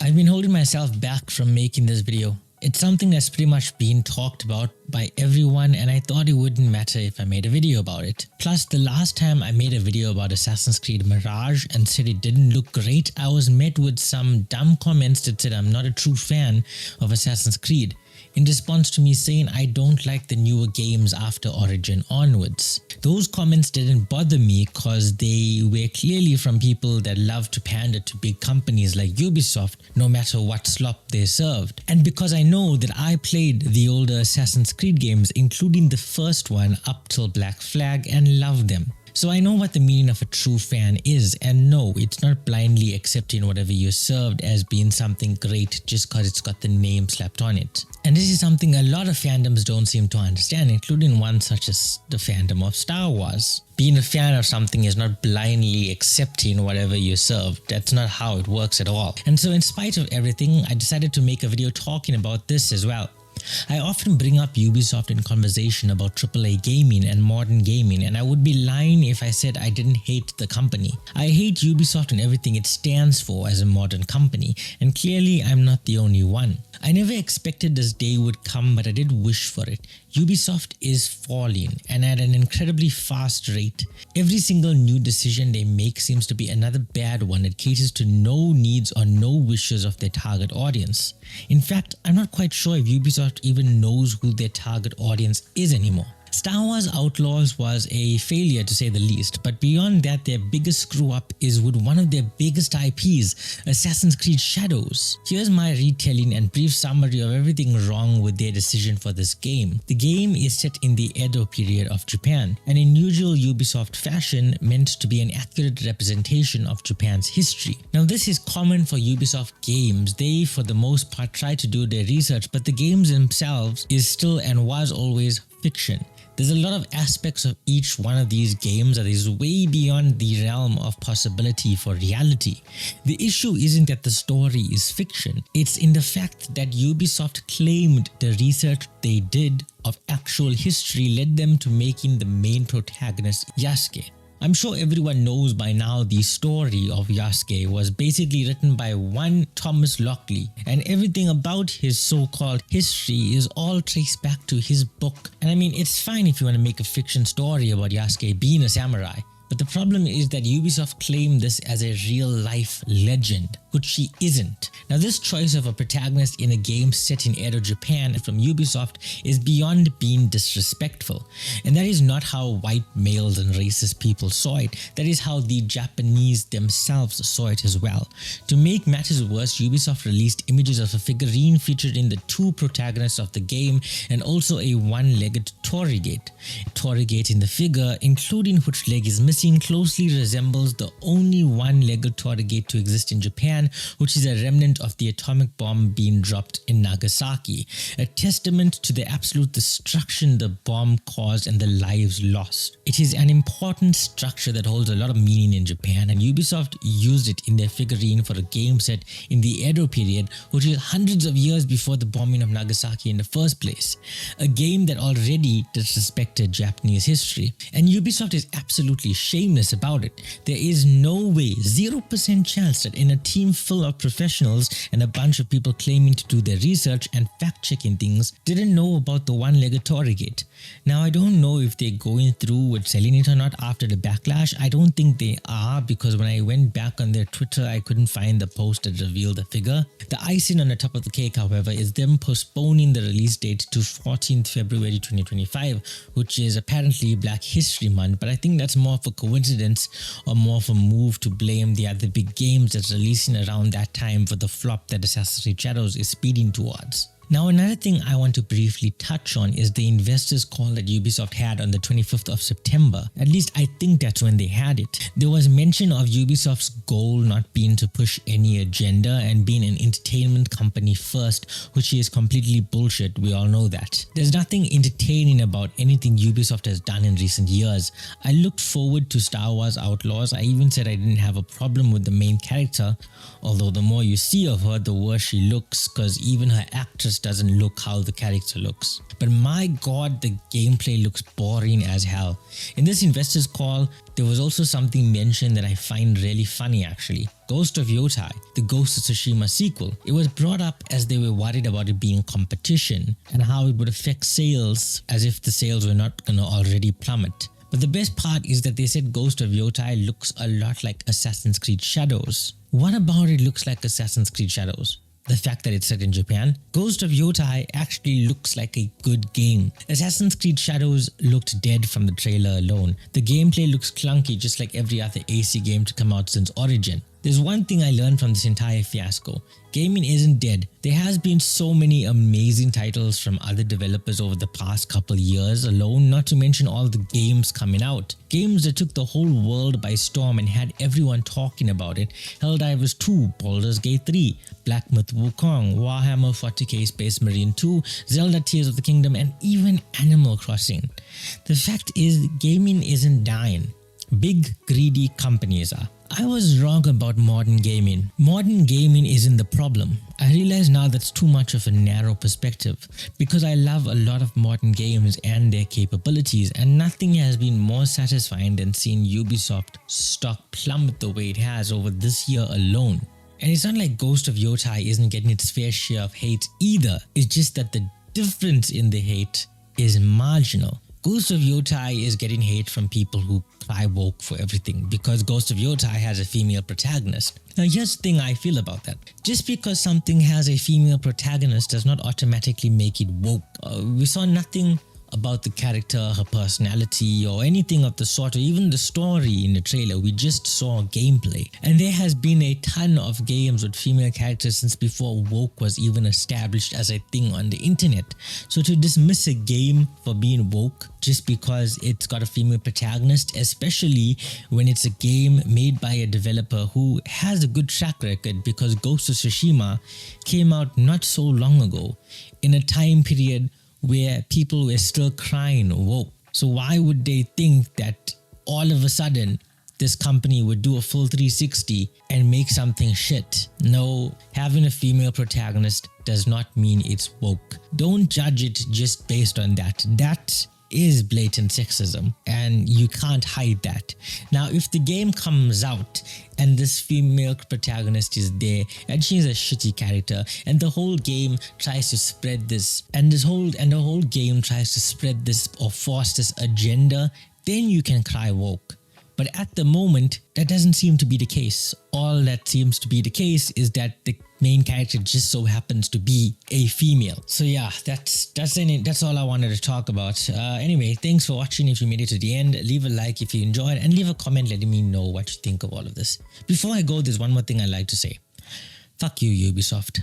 I've been holding myself back from making this video. It's something that's pretty much been talked about by everyone, and I thought it wouldn't matter if I made a video about it. Plus, the last time I made a video about Assassin's Creed Mirage and said it didn't look great, I was met with some dumb comments that said I'm not a true fan of Assassin's Creed, in response to me saying I don't like the newer games after Origin onwards. Those comments didn't bother me cause they were clearly from people that love to pander to big companies like Ubisoft no matter what slop they served. And because I know that I played the older Assassin's Creed games, including the first one up till Black Flag, and loved them. So I know what the meaning of a true fan is, and no, it's not blindly accepting whatever you're served as being something great just cause it's got the name slapped on it. And this is something a lot of fandoms don't seem to understand, including one such as the fandom of Star Wars. Being a fan of something is not blindly accepting whatever you're served. That's not how it works at all. And so in spite of everything, I decided to make a video talking about this as well. I often bring up Ubisoft in conversation about AAA gaming and modern gaming, and I would be lying if I said I didn't hate the company. I hate Ubisoft and everything it stands for as a modern company, and clearly I'm not the only one. I never expected this day would come, but I did wish for it. Ubisoft is falling, and at an incredibly fast rate. Every single new decision they make seems to be another bad one that caters to no needs or no wishes of their target audience. In fact, I'm not quite sure if Ubisoft even knows who their target audience is anymore. Star Wars Outlaws was a failure to say the least, but beyond that, their biggest screw up is with one of their biggest IPs, Assassin's Creed Shadows. Here's my retelling and brief summary of everything wrong with their decision for this game. The game is set in the Edo period of Japan, and in usual Ubisoft fashion meant to be an accurate representation of Japan's history. Now this is common for Ubisoft games. They for the most part try to do their research, but the games themselves is still and was always fiction. There's a lot of aspects of each one of these games that is way beyond the realm of possibility for reality. The issue isn't that the story is fiction, it's in the fact that Ubisoft claimed the research they did of actual history led them to making the main protagonist Yasuke. I'm sure everyone knows by now the story of Yasuke was basically written by one Thomas Lockley, and everything about his so-called history is all traced back to his book. And I mean, it's fine if you want to make a fiction story about Yasuke being a samurai, but the problem is that Ubisoft claimed this as a real-life legend, which she isn't. Now this choice of a protagonist in a game set in Edo Japan from Ubisoft is beyond being disrespectful. And that is not how white males and racist people saw it, that is how the Japanese themselves saw it as well. To make matters worse, Ubisoft released images of a figurine featured in the two protagonists of the game and also a one-legged Torigate. Torigate in the figure, including which leg is missing, closely resembles the only one-legged Torigate to exist in Japan, which is a remnant of the atomic bomb being dropped in Nagasaki, a testament to the absolute destruction the bomb caused and the lives lost. It is an important structure that holds a lot of meaning in Japan, and Ubisoft used it in their figurine for a game set in the Edo period, which is hundreds of years before the bombing of Nagasaki in the first place, a game that already disrespected Japanese history. And Ubisoft is absolutely shameless about it. There is no way, 0% chance that in a team full of professionals and a bunch of people claiming to do their research and fact-checking things didn't know about the one-legged Torigate. Now I don't know if they're going through with selling it or not after the backlash. I don't think they are, because when I went back on their Twitter I couldn't find the post that revealed the figure. The icing on the top of the cake, however, is them postponing the release date to 14th February 2025, which is apparently Black History Month, but I think that's more of a coincidence or more of a move to blame the other big games that's releasing around that time for the flop that Assassin's Creed Shadows is speeding towards. Now another thing I want to briefly touch on is the investors call that Ubisoft had on the 25th of September. At least I think that's when they had it. There was mention of Ubisoft's goal not being to push any agenda and being an entertainment company first, which is completely bullshit, we all know that. There's nothing entertaining about anything Ubisoft has done in recent years. I looked forward to Star Wars Outlaws. I even said I didn't have a problem with the main character, although the more you see of her the worse she looks, cause even her actress protagonist doesn't look how the character looks. But my god, the gameplay looks boring as hell. In this investors call, there was also something mentioned that I find really funny actually. Ghost of Yotai, the Ghost of Tsushima sequel. It was brought up as they were worried about it being competition and how it would affect sales, as if the sales were not gonna already plummet. But the best part is that they said Ghost of Yotai looks a lot like Assassin's Creed Shadows. What about it looks like Assassin's Creed Shadows? The fact that it's set in Japan? Ghost of Yotai actually looks like a good game. Assassin's Creed Shadows looked dead from the trailer alone. The gameplay looks clunky just like every other AC game to come out since Origin. There's one thing I learned from this entire fiasco. Gaming isn't dead. There has been so many amazing titles from other developers over the past couple years alone, not to mention all the games coming out. Games that took the whole world by storm and had everyone talking about it. Helldivers 2, Baldur's Gate 3, Black Myth Wukong, Warhammer 40k Space Marine 2, Zelda Tears of the Kingdom, and even Animal Crossing. The fact is, gaming isn't dying. Big greedy companies are. I was wrong about modern gaming. Modern gaming isn't the problem. I realize now that's too much of a narrow perspective because I love a lot of modern games and their capabilities, and nothing has been more satisfying than seeing Ubisoft stock plummet the way it has over this year alone. And it's not like Ghost of Yotai isn't getting its fair share of hate either. It's just that the difference in the hate is marginal. Ghost of Yotai is getting hate from people who cry woke for everything because Ghost of Yotai has a female protagonist. Now here's the thing I feel about that. Just because something has a female protagonist does not automatically make it woke. We saw nothing about the character, her personality, or anything of the sort, or even the story in the trailer. We just saw gameplay. And there has been a ton of games with female characters since before woke was even established as a thing on the internet. So to dismiss a game for being woke just because it's got a female protagonist, especially when it's a game made by a developer who has a good track record, because Ghost of Tsushima came out not so long ago in a time period where people were still crying woke. So why would they think that all of a sudden this company would do a full 360 and make something shit? No, having a female protagonist does not mean it's woke. Don't judge it just based on that. That is blatant sexism and you can't hide that. Now if the game comes out and this female protagonist is there and she's a shitty character and the whole game tries to spread this and the whole game tries to spread this or force this agenda, then you can cry woke. But at the moment, that doesn't seem to be the case. All that seems to be the case is that the main character just so happens to be a female. So yeah, that's all I wanted to talk about. Anyway, thanks for watching. If you made it to the end, leave a like if you enjoyed and leave a comment letting me know what you think of all of this. Before I go, there's one more thing I'd like to say. Fuck you, Ubisoft.